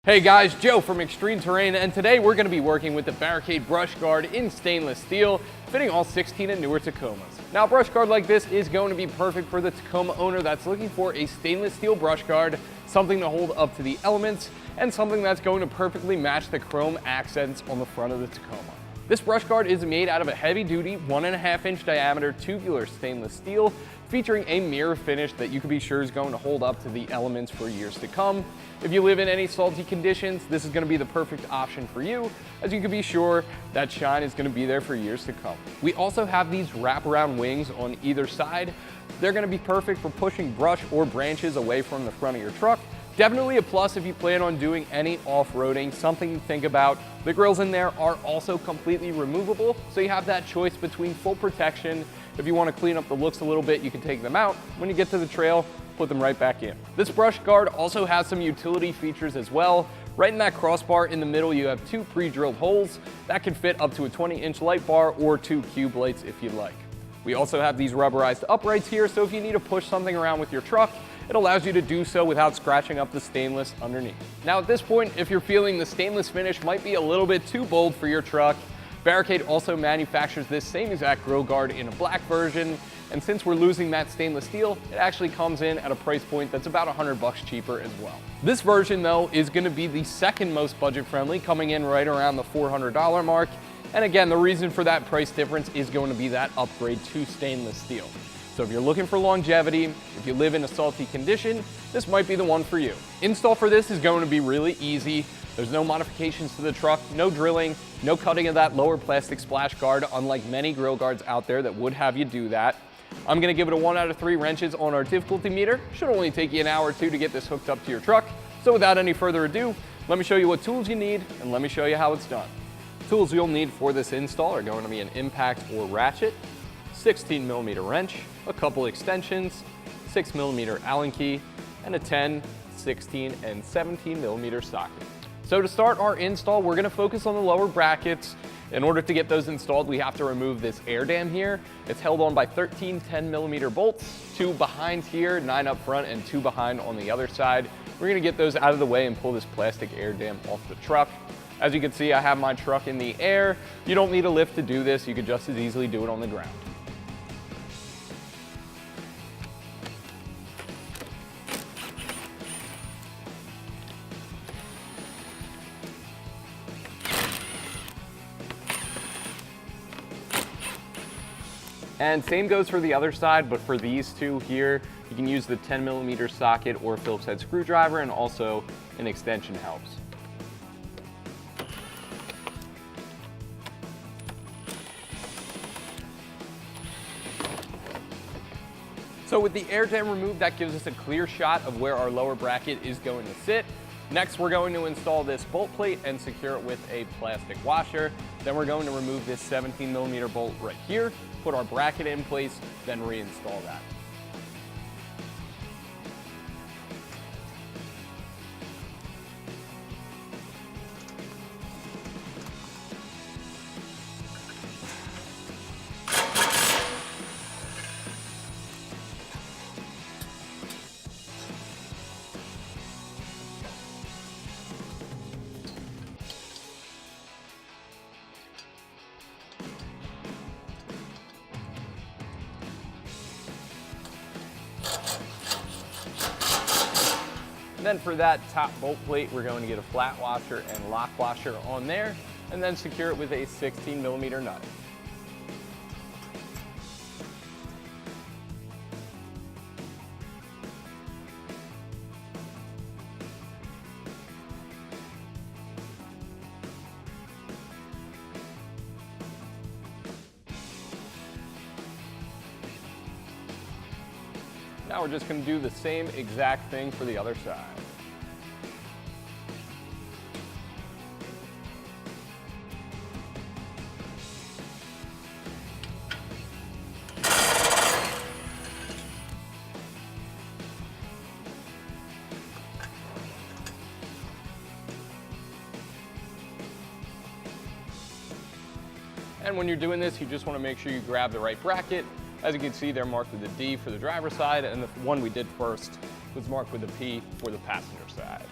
Hey guys, Joe from Extreme Terrain, and today we're going to be working with the Barricade brush guard in stainless steel, fitting all 16 and newer Tacomas. Now, a brush guard like this is going to be perfect for the Tacoma owner that's looking for a stainless steel brush guard, something to hold up to the elements, and something that's going to perfectly match the chrome accents on the front of the Tacoma. This brush guard is made out of a heavy-duty 1.5-inch diameter tubular stainless steel, featuring a mirror finish that you can be sure is going to hold up to the elements for years to come. If you live in any salty conditions, this is going to be the perfect option for you, as you can be sure that shine is going to be there for years to come. We also have these wraparound wings on either side. They're going to be perfect for pushing brush or branches away from the front of your truck. Definitely a plus if you plan on doing any off-roading, something to think about. The grills in there are also completely removable, so you have that choice between full protection. If you want to clean up the looks a little bit, you can take them out. When you get to the trail, put them right back in. This brush guard also has some utility features as well. Right in that crossbar in the middle, you have 2 pre-drilled holes that can fit up to a 20-inch light bar or 2 cube lights if you'd like. We also have these rubberized uprights here, so if you need to push something around with your truck, it allows you to do so without scratching up the stainless underneath. Now at this point, if you're feeling the stainless finish might be a little bit too bold for your truck, Barricade also manufactures this same exact grill guard in a black version, and since we're losing that stainless steel, it actually comes in at a price point that's about $100 cheaper as well. This version though is going to be the second most budget friendly, coming in right around the $400 mark. And again, the reason for that price difference is going to be that upgrade to stainless steel. So if you're looking for longevity, if you live in a salty condition, this might be the one for you. Install for this is going to be really easy. There's no modifications to the truck, no drilling, no cutting of that lower plastic splash guard, unlike many grill guards out there that would have you do that. I'm going to give it a 1 out of 3 wrenches on our difficulty meter. Should only take you an hour or 2 to get this hooked up to your truck. So without any further ado, let me show you what tools you need and let me show you how it's done. Tools you'll need for this install are going to be an impact or ratchet, 16mm wrench, a couple extensions, 6mm Allen key, and a 10, 16, and 17mm socket. So to start our install, we're going to focus on the lower brackets. In order to get those installed, we have to remove this air dam here. It's held on by 13 10mm bolts, 2 behind here, 9 up front, and 2 behind on the other side. We're going to get those out of the way and pull this plastic air dam off the truck. As you can see, I have my truck in the air. You don't need a lift to do this. You could just as easily do it on the ground. And same goes for the other side, but for these two here, you can use the 10mm socket or Phillips head screwdriver, and also an extension helps. So with the air dam removed, that gives us a clear shot of where our lower bracket is going to sit. Next, we're going to install this bolt plate and secure it with a plastic washer. Then we're going to remove this 17mm bolt right here, put our bracket in place, then reinstall that. And then for that top bolt plate, we're going to get a flat washer and lock washer on there, and then secure it with a 16mm nut. Now we're just going to do the same exact thing for the other side. And when you're doing this, you just want to make sure you grab the right bracket. As you can see, they're marked with a D for the driver's side, and the one we did first was marked with a P for the passenger side.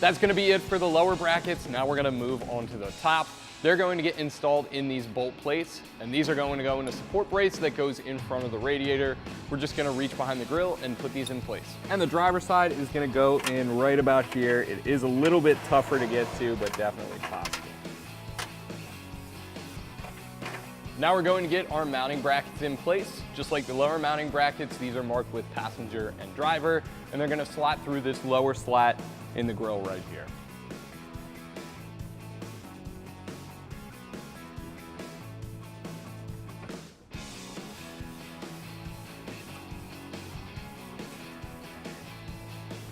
That's going to be it for the lower brackets. Now we're going to move on to the top. They're going to get installed in these bolt plates, and these are going to go in a support brace that goes in front of the radiator. We're just going to reach behind the grill and put these in place. And the driver's side is going to go in right about here. It is a little bit tougher to get to, but definitely possible. Now we're going to get our mounting brackets in place. Just like the lower mounting brackets, these are marked with passenger and driver, and they're going to slot through this lower slat in the grill right here.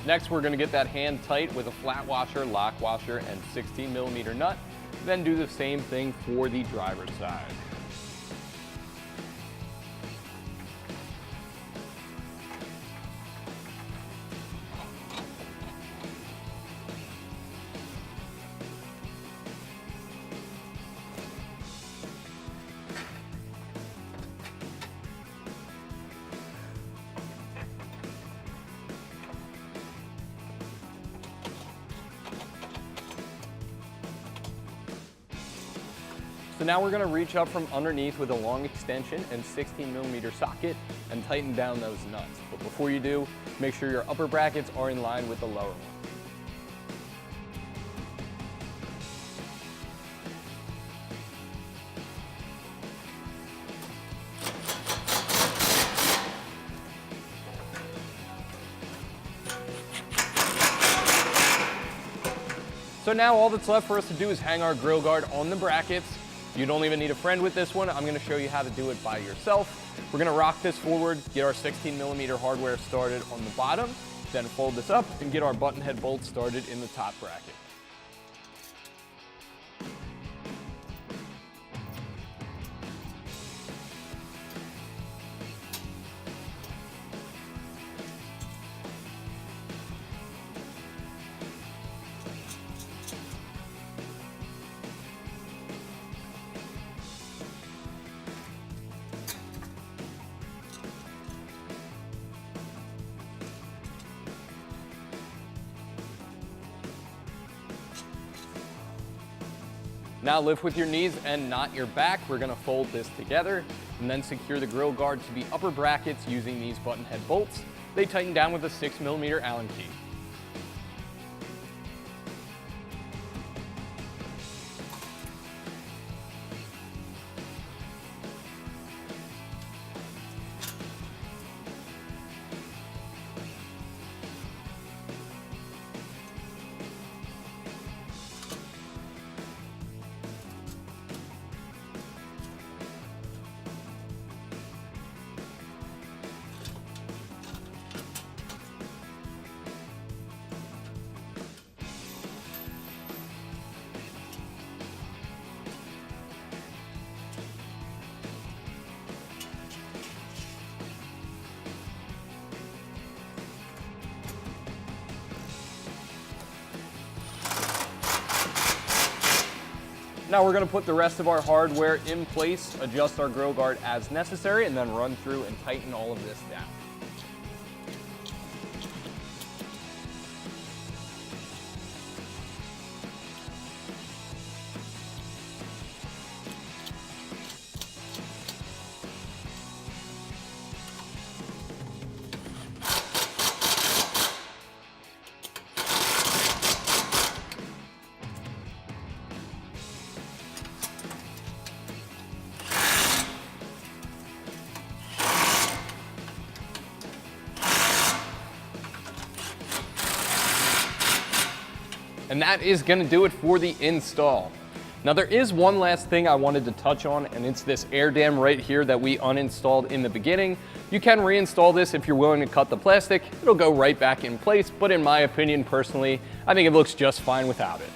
Next, we're going to get that hand tight with a flat washer, lock washer, and 16mm nut. Then do the same thing for the driver's side. So now we're going to reach up from underneath with a long extension and 16mm socket and tighten down those nuts. But before you do, make sure your upper brackets are in line with the lower ones. So now all that's left for us to do is hang our grill guard on the brackets. You don't even need a friend with this one. I'm going to show you how to do it by yourself. We're going to rock this forward, get our 16mm hardware started on the bottom, then fold this up and get our button head bolts started in the top bracket. Now lift with your knees and not your back. We're going to fold this together and then secure the grill guard to the upper brackets using these button head bolts. They tighten down with a 6mm Allen key. Now we're going to put the rest of our hardware in place, adjust our grill guard as necessary, and then run through and tighten all of this down. And that is going to do it for the install. Now there is one last thing I wanted to touch on, and it's this air dam right here that we uninstalled in the beginning. You can reinstall this if you're willing to cut the plastic. It'll go right back in place, but in my opinion, personally, I think it looks just fine without it.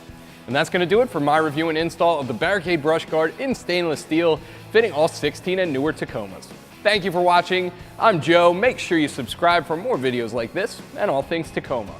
And that's going to do it for my review and install of the Barricade brush guard in stainless steel, fitting all 16 and newer Tacomas. Thank you for watching. I'm Joe. Make sure you subscribe for more videos like this and all things Tacoma.